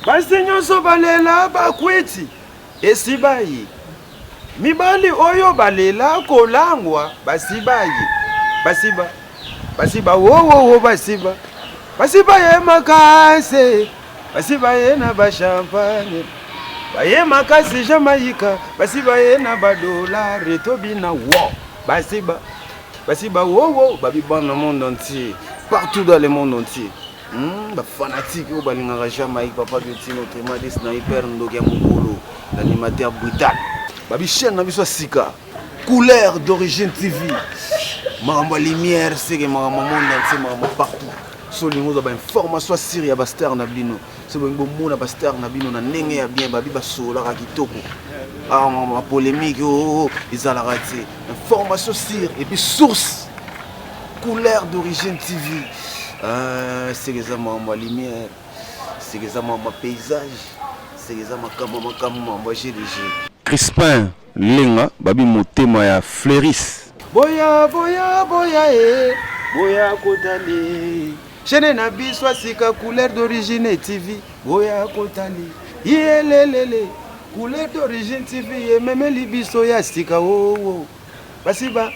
basi nyonso balela bakweti esibayi mibali oyo balela kolangwa basibayi basiba wo basiba ye makase basiba ye na ba champagne baye makasi Jamaïca basiba ye na ba dollar tobina wo basiba wo babi dans le monde entier partout dans le monde entier. Bah fanatique au balingara Jamaïque papa Guti notre des sniper ndogia mukolo l'animateur brutal babi chaîne na biso sika couleur d'origine TV maramba lumière c'est que maramba monde entier maramba partout solingo za ba information sur ya bastar na bino c'est bon mona bastar na bino na ndenge ya bien babi basola ka kitoko ma polémique izala raté information sur et puis source couleur d'origine TV. C'est que ça ma lumière, c'est que ça ma paysage, c'est que ça ma j'ai Crispin Lenga, babi motema ya Fleuris. Boya kotali. Chene na biswa sika couleur d'origine TV. Boya kotali. Yelelele. Couleur d'origine TV même libiso ya sika wo. Basiba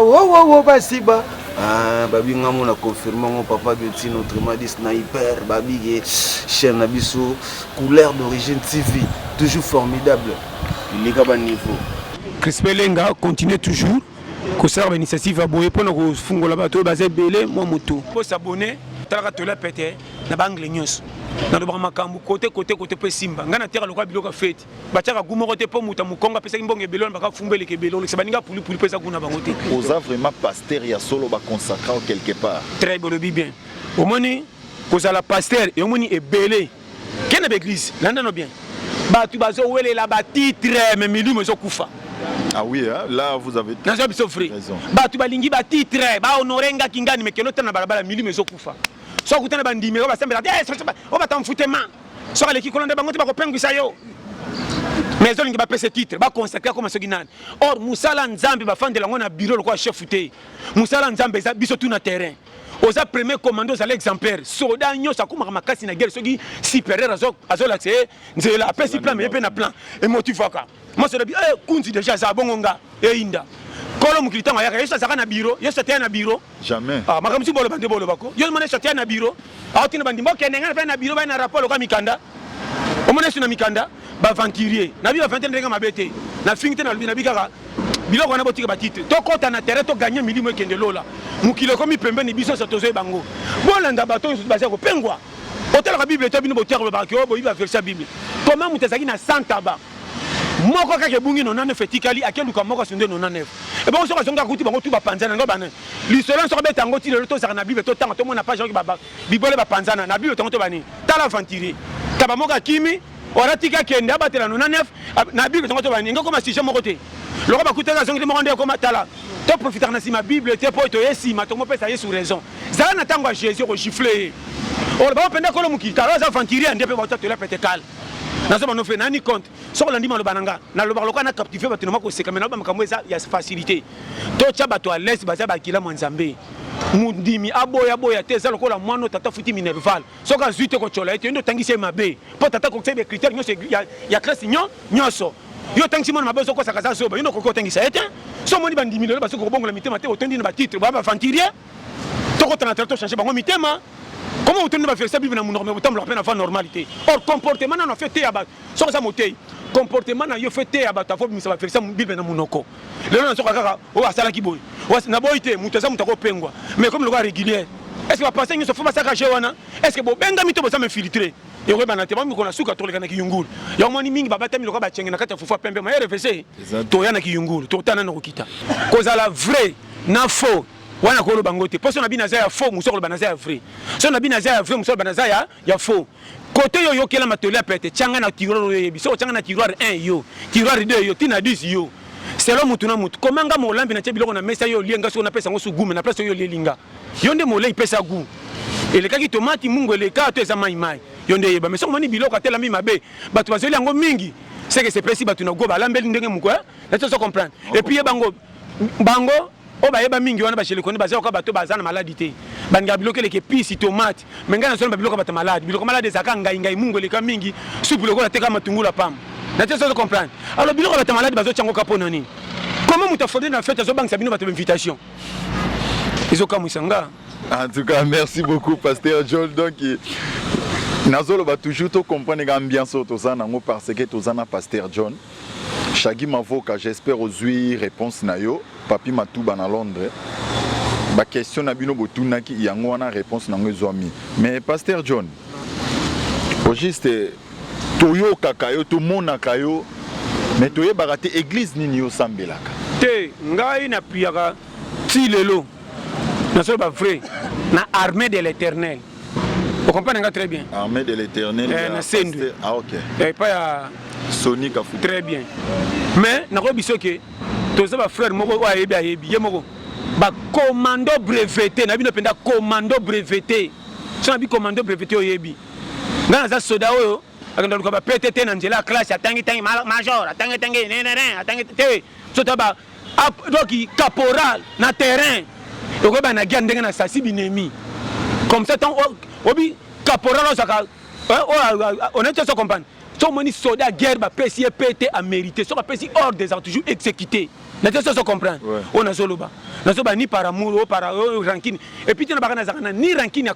wo basiba. Babi ngamo na confirmer mon papa Guti notre madi sniper babi chaîne abiso couleur d'origine TV toujours formidable il est à niveau. Crispin Lenga continue toujours conserve initiative à boyer pour nous fungola bato basé belé moi moto pour s'abonner talaka tola pété na bangle nyos na do makambu côté pe simba ngana terre lokwa biloko fete batiaka gumo côté po muta mukonga pesa kimbonge belon baka fumbele ke belon se baninga puli pesa kuna bangote oza vraiment pasteur ya solo ba consacré quelque part très bon bien au moni koza la pasteur et au moni e belé kena l'église landa no bien batu bazo wele la ba titre mais milu mezo kufa. Ah oui, hein? Là vous avez raison. Batu balingi ba titre ba honorenga kingani mekeno tana balabala milu mezo kufa. So kutana bandime ba sembela on va t'enfoutema so aleki kolonda bangote ba kopengwisa yo mais olingi ba pese titre ba consacrer comme so ginani or musala nzambe ba fandela ngona bureau lokwa chef te musala nzambe za biso tout na terrain oza premier commando za l'exemplaire soda nyo sa kuma makasi na guerre soki supérieur azo la tse nzela apesi plan mais pe na plan et motivaka moi c'est kunzi déjà za bongonga e inda kolo mukilitanga yaka yeso saka na bureau yeso te na bureau jamais makamsi bolo bande bolo bako yo mona yeso te na bureau aotina bandi mboke nenga na bureau ba na rapport ko mikanda o mona yeso na mikanda ba venturier na bi ba venturier ndenga mabete na fingite na lubi na bikaka biloko na botika ba titre to kota na terrain to gagner milimo ekende lola mukilo komi pembeni biso sa tozo bango bolanda bato yo basa ko pengwa hôtel ka bible to bino botiaka ba ko bo iba verser bible comment mutazaki na santaba moko kake bungi nonane fetikali akeluka moko sunde nonane e bon so ka zonga kuti bango tu ba panzana ngo bana l'histoire so ka beta ngo ti le to saka na bible to tanga to mona page ba bibole ba panzana na bible to bani tala venturier kaba moka kimi oratika kende abatela nonane na bible to bani ngo koma sujet moko te loko bakutaka zongi mo ndeko matala to profiter na sima bible te po to yesi ma to mo pesa yesu raison zala na tango Jésus ko gifler o ba penda ko lo mukita za venturier ndepe ba to la pete kal na so bano fe nani compte so la ndima lo bananga na lo bakoloka na captiver bato na ko seka mena ba makambo eza ya facilité to cha bato à l'aise baza bakila mwanzambe mundimi aboya te za lokola mwana tata futi minerval so ka zuite ko chola ete ndo tangise mabe po tata ko tsebe critère nyoso ya classe nyoso yo tangisi mwana mabe so ko saka za soba yo ko tangisa ete so moni bandimi lo ba so ko bongola mitema te otendi na ba titre ba venturier to ko tana to changer bango mitema. Comment vous tenez à faire ça vivre dans mon normal dans normalité. Or comportement na fait té abat. So ça moté. Comportement na yo fait té abat. Faut ça va faire ça vivre dans mon noko. Le non so kaka o asala ki boy. O na boyité mutaza mutako pengwa. Mais comme le gars régulier. Est-ce que va passer une so faut ça cacher wana? Est-ce que bo benga mito bo ça me filtrer. Et on va n'attendre mais qu'on a souka to le kana ki yungulu. Ya moni mingi baba tami loka ba chenga na kata fufa pembe ma RFC. To yana ki yungulu. To tana na kokita. Cause la vrai na faux. Wana ko lo bangote parce que na binaza ya faux musoko lo banaza ya vrai so na binaza ya vrai musoko banaza ya faux côté yo yo kela matole apete changa na tiroir yo biso changa na tiroir 1 yo tiroir 2 yo tina 10 yo c'est lo mutu na mutu komanga mo lambi na tebilo na mesa yo lienga so na pesa ngo su gume na place yo lielinga yo nde mo le pesa gu ele kaki tomati mungu ele ka to eza mai yo nde yeba mais so moni biloko atela mi mabe batu bazeli yango mingi c'est que c'est précis batu na go ba lambeli ndenge muko na to so comprendre et puis bango o ba yeba mingi wana ba chez le koni ba za ko bato bazana maladie te banga biloko les épices tomate mais ngana so biloko bata malade biloko malade ezaka ngai mungu les mingi soupe lokola teka matungula pam na te so comprendre alors biloko bata malade bazo tiango kapona nini comment muta fondé na fête zo bank sabino bata invitation izo kamusanga. En tout cas, merci beaucoup, Pasteur John. Donc, Nazolo va toujours comprendre l'ambiance parce que tu as Pasteur John. Chagi Mavoka, j'espère aujourd'hui réponse nayo. Papi Matouba na Londres. La question na bino botuna ki yango na réponse na ngozoami. Mais Pasteur John, au juste toyo kakayo to mona kayo, mais toye barate église nini yo sambelaka. Te ngai na priaka ti lelo. Na so ba vrai na armée de l'Éternel. Vous comprenez très bien. Armée de l'Éternel. Ah ok. Et pas ya Sony Kafou. Très bien. Mais na ko biso ke to ça ba frère moko wa yebi ye moko ba commando breveté na bino penda commando breveté. So na bi commando breveté oyebi. Ngana za soda oyo akanda luka ba PTT na njela classe atangi major atangi atangi te so ta ba donc caporal na terrain. Donc on a gagné dans sa binemi. Comme ça obi caporal on est tous comprendre. Tout moni soldat guerre ba PC PT a mérité. So ba PC hors des arts toujours exécuté. Na tous comprendre. On a soloba. Na so ba ni par amour ou par ranking. Et puis tu na ba na ni ranking à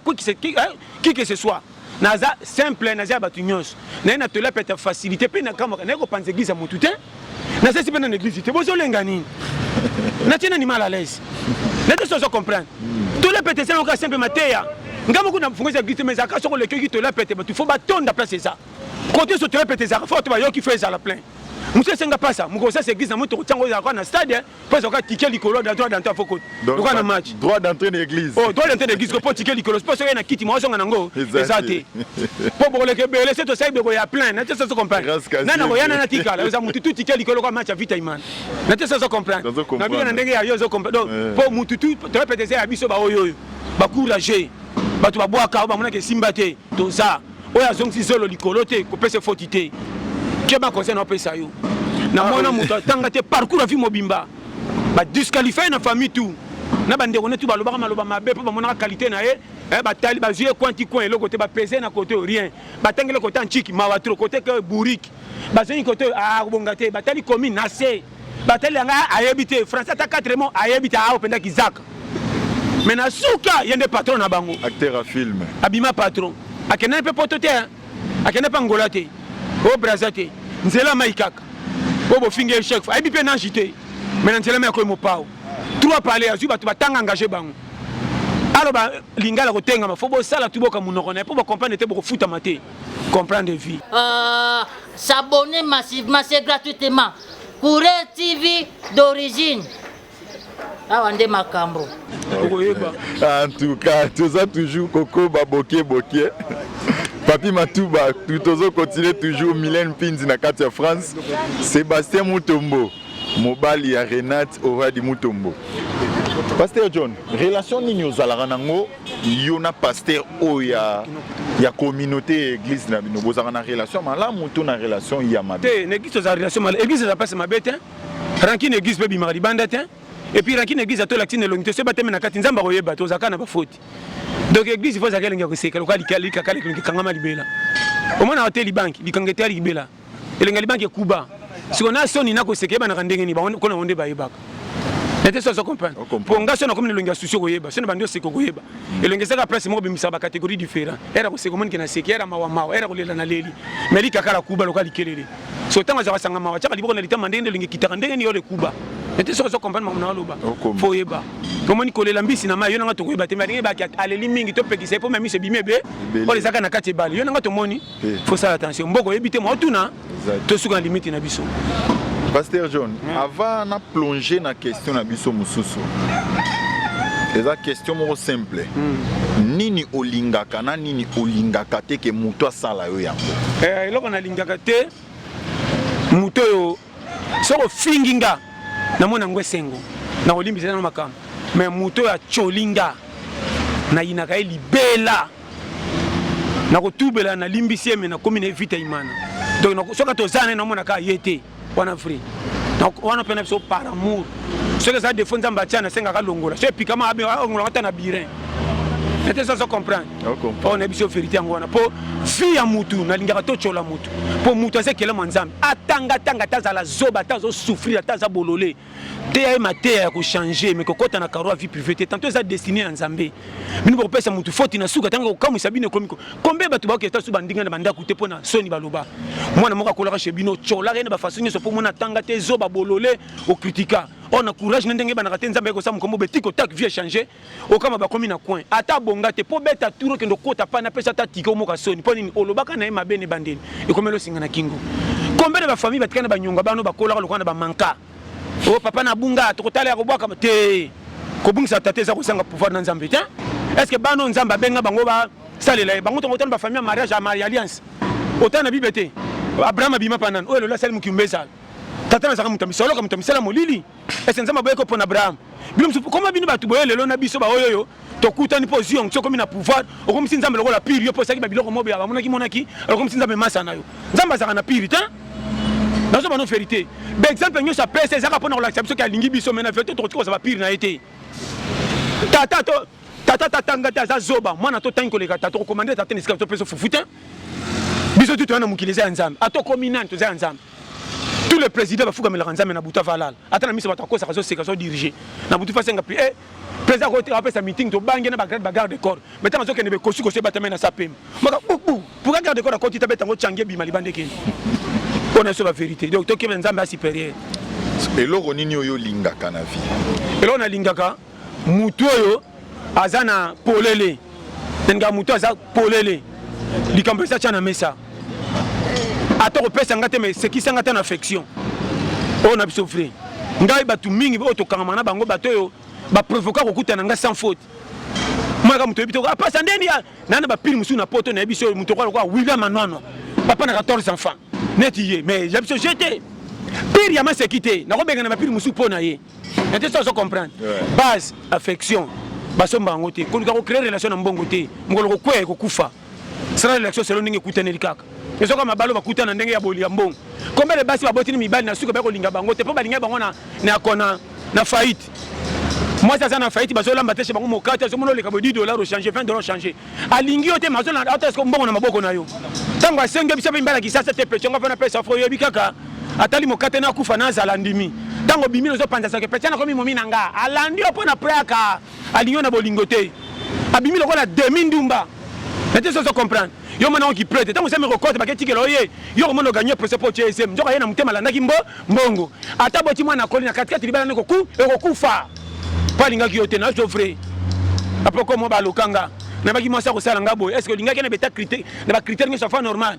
qui que ce soit. Naza simple naza batunyos. Na na te la peut facilité pe na kama na ko pense église à motutin. Na c'est pas dans l'église. Tu bozo lengani. Na tiena ni mal à l'aise. Les deux choses comprennent. Tous les pétés, c'est encore simple matéria. Nga beaucoup na fungo église mais aka soko le qui te la pété, tu faut bâton de place ça. Côté sur te la pété ça, faut tu va yo qui fait ça la plein. Monsieur senga pas ça. Muko ça c'est église na moto tsango ya kwa na stade, parce que ticket likolo dans droit d'entrée faut donc on a match. Droit d'entrée de l'église. Oh, droit d'entrée de l'église ko ticket likolo, parce que na kiti mo songa nango. Exacté. Pour le kebele c'est to ça de ya plein, na ça se comprend. Na na ya na tika, la za mutu ticket likolo kwa match vita iman. Na ça se comprend. Na bino na ndenge ya yo zo comprend. Donc pour mutu te la pété ça biso ba oyo. Ba courager. Ba tu ba boa ka ba mona ke simbate. To ça. Oya zongi zolo likolo te ko pese fotité. Keba conseil na pesa yo. Na mona muta tanga te parcours vie mobimba. Ba disqualifier na famille tout. Na bande on est tout ba loba maloba mabe pour ba mona qualité na e. Ba tali ba jouer quanti coin le côté ba peser na côté rien. Ba tangele côté antique ma trop côté que bourrique. Ba zoni côté a bongate ba tali commune na C. Ba tali nga ayebité français ta 4 mots ayebité a openda kizaka. Mais na souka yende patron na bango. Acteur à film. Abima patron. Akena pe potote. Akena pa ngolate. O brazate. Nzela maikaka. Bobo finger chef. Aibi pe nanjité. Mais nzela mai ko mo pao. Trois parler azu batu batanga engagé bango. Alors ba lingala ko tenga ma fobo sala tuboka munoko na pour comprendre te boko futa maté. Comprendre vie. S'abonner massivement c'est gratuitement. Pour TV d'origine. Awande makambo. En tout cas, tout ça toujours Coco Baboké Boké. Papi Matouba, tout autres continuer toujours Mylène Pinzi na Katia France. Sébastien Mutombo, Mobali ya Renate Oradi Mutombo. Pasteur John, relation ni nous alaranango, yona pasteur o ya communauté église na bino bozana relation mala muto na relation ya mabe. Te n'église za relation mala, église za passe mabete. Ranki n'église pe bimari bandate. Et puis ranki n'église to l'actine longité se bateme na kati nzamba koyeba to zakana ba faute. Donc l'église il faut zakela ngako seka lokali kali kakali kangama libela. Omona hôtel banki likangete libela. Elenga banki kuba. Si on a soni na ko seka ba na ndenge ni ba kona onde ba yebaka. N'était ça comprendre. Pour nga sona comme le souci koyeba, sona bandio seko koyeba. Elenga saka place mo bimisa ba catégorie différent. Era ko seko mon kina seka era mawa era ko lela na leli. Mais li kakala kuba lokali kelele. So tanga za sanga mawa chaka liboko na litama ndenge lingi kitaka ndenge ni yole kuba. N'était ça comprendre mon aloba. Foyeba. Comment ni kolela mbisi na mayo nga to koyeba te mais ba aleli mingi to pekisa po même se bimebe. O les saka na kati bali. Yo nga to moni. Faut ça attention. Mboko yebite mo tuna. To suka limite na biso. Pasteur John, avant de plonger dans la question de Bisso Moussoussou, c'est une question simple. Nini olingaka na nini olingaka te ke muto asala yo yango. Eloko na lingaka te muto yo soko finginga na mona ngwe sengo na olimbisa na makam. Mais muto ya cholinga na inaka libela na ko tubela na limbisi me na komine vita imana. Donc soka to zane na mona ka yete. Wana free. Donc on a peine par amour. Ce que ça défend Zambatiana senga ka longola. C'est pikama abe ongola ta na birin. Nete ça comprendre. On est biso vérité ngwana po vie ya mutu na lingaka to chola mutu. Po mutu ase kele manzambe. Atanga taza la zoba tazo souffrir taza bololé. Te ya maté ya ko changer mais kokota na karo vie privée tantôt ça destiné à nzambe. Minu ko pesa mutu faute na suka tanga ko sabine komiko. Combien batu ba ko ta su bandinga na banda kuté pona soni baloba. Mwana moka kolaka chez bino chola rene ba façon so po mona tanga te zoba bololé o critica. On a courage ndenge bana katenza nzambe ko sa mukombo betiko tak vie changer. O kama ba komi na coin. Ata bonga te po beta turo kendo kota pa na pesa ta tiko moka soni. Po nini olobaka na ema bene bandeni. E komelo singa na kingo. Combien de ba famille batikana ba nyonga bano ba kolaka lokana ba manka. Oh papa na bunga tokotala ya kobwaka te ko bungisa tate za ko sanga pouvoir na nzambe tiens. Est-ce que bano nzamba benga bango ba salela bango to ba famille mariage à mariage alliance. Autant na bibete. Abraham abima panan. Oh le la sel mukimbeza. Tata na saka mutami solo ka mutami sala molili. Est-ce nzamba boyeko pona Abraham. Bilum comment bino batu boye lelo na biso ba oyoyo. Tokuta ni position tso komi na pouvoir okomi nzambe lokola pire yo posa ki ba biloko mobe ba monaki monaki okomi nzambe masa na yo. Nzamba saka na pire tiens. Dans ce vérité. Par exemple, nous avons fait ça pour l'acceptation qui a lingi biso mena vérité to ça va pire na été. Tata tanga za zoba. Moi na to tanko le tata to commander tata ni to peso fufuta. Biso tu na mukileza nzambe. Ato kominante za nzambe. Tous les présidents va fuka mela nzambe na buta valal. Atana miso batako ça kazo seka so diriger. Na butu fa senga puis président ko te sa meeting to bangi na bagarde de corps. Mais tant que ne be kosu ko se batame na sapem. Maka pour garder corps ko ti tabeta ngo change bi malibande ke. On est sur la vérité. Donc, tu es un supérieur. Et là, on est au lingaka na vie. Et là, on a lingaka. Mutoyo, azana polele. Tenga muto aza polele. Likampesa chana mesa. Ato ko pesa ngate mais c'est qui sangata na affection. On a souffert. Ngai batu mingi bo to kamana bango batoyo ba provoquer ko kutana nga sans faute. Moi ka muto bito apa sandeni ya nana ba pili musu na poto na biso muto ko William Manwano. Papa na 14 enfants. Netiye mais j'ai jeté pire ya ma sécurité na ko benga na pire musu pona ye était ça comprendre base affection basomba ngote ko ko créer relation na mbongo te ngolo ko kwe ko kufa sera relation selo ndenge kutana likaka ezo kama balo bakutana ndenge ya boli ya mbongo kombe le basi baboti ni mibali na suka ba ko linga bango te po balinga bango na kona na faillite. Moi ça na faillite bazo lamba te chez bango mokata zo mono le kabo $10 au changer $20 changer alingi ote mazo na ata ko mbongo na maboko na yo tango asenge bisa bimbala kisasa te pecho ngafana pesa fo yebi kaka atali mokate na kufa na zala ndimi tango bimino zo panza sa ke pecha na komi momi nanga alandi opo na praka alingo na bolingote abimi lokola demi ndumba ete so comprendre yo mona qui prête tango se me recorte baketi ke loye yo mono gagner presse po TSM njoka ye na mutema la ndaki mbongo ata boti mwana koli na katikati libala ne koku e kokufa palinga ki yote na sofre apoko mo ba lokanga na baki mo sa ko sala ngabo est-ce que linga ke na beta critère na ba critère ngi sofa normal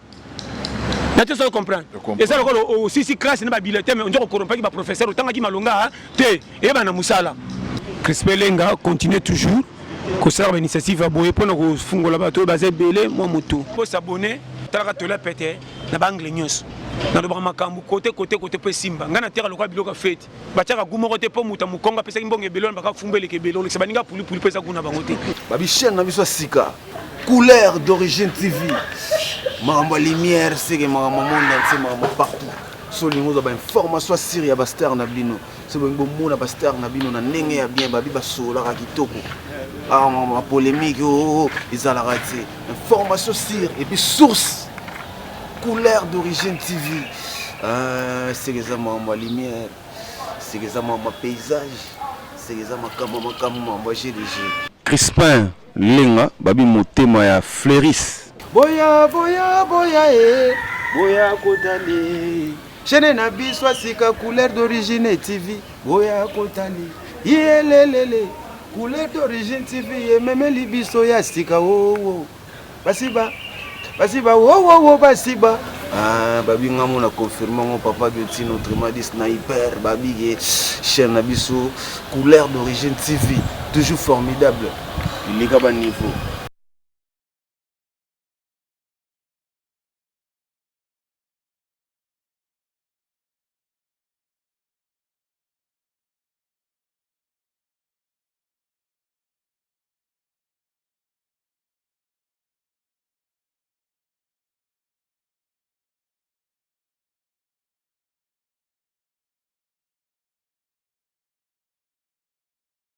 na te so comprendre et ça le aussi classe na ba bulletin mais on dit ko corrompre ba professeur otanga ki malonga te e ba na musala Crispelenga continue toujours ko sala initiative a boye pona ko fungola bato bazé belé mo mutu ko s'abonner talaka to la pété na bangle news na loba makambu côté pe simba ngana tera lokwa biloko fete bachaka gumoko te po muta mukonga pesa mbonge belon baka fumbele ke belon le sabaninga puli pesa kuna bangote babi chaîne na biso sika couleur d'origine TV mambo lumière c'est que mambo monde c'est mambo partout solingo za ba information siri ya ba star na bino c'est bon mona ba star na bino na ndenge ya bien babi ba sola ka kitoko ma polémique ezala raté information siri et puis source couleur d'origine TV. C'est que ça ma lumière, c'est que ça ma paysage, c'est que ça ma GDG. Crispin Lenga, babi motema ya Fleuris. Boya kotali. Chene na biswa sika couleur d'origine TV. Boya kotali. Yelelele. Couleur d'origine TV. Même libiso ya sika wo. Basiba. Basiba. Ah, babi ngamo na confirmer mon papa Geti notre madi sniper babi chaîne na biso couleur d'origine TV toujours formidable. Il est à niveau.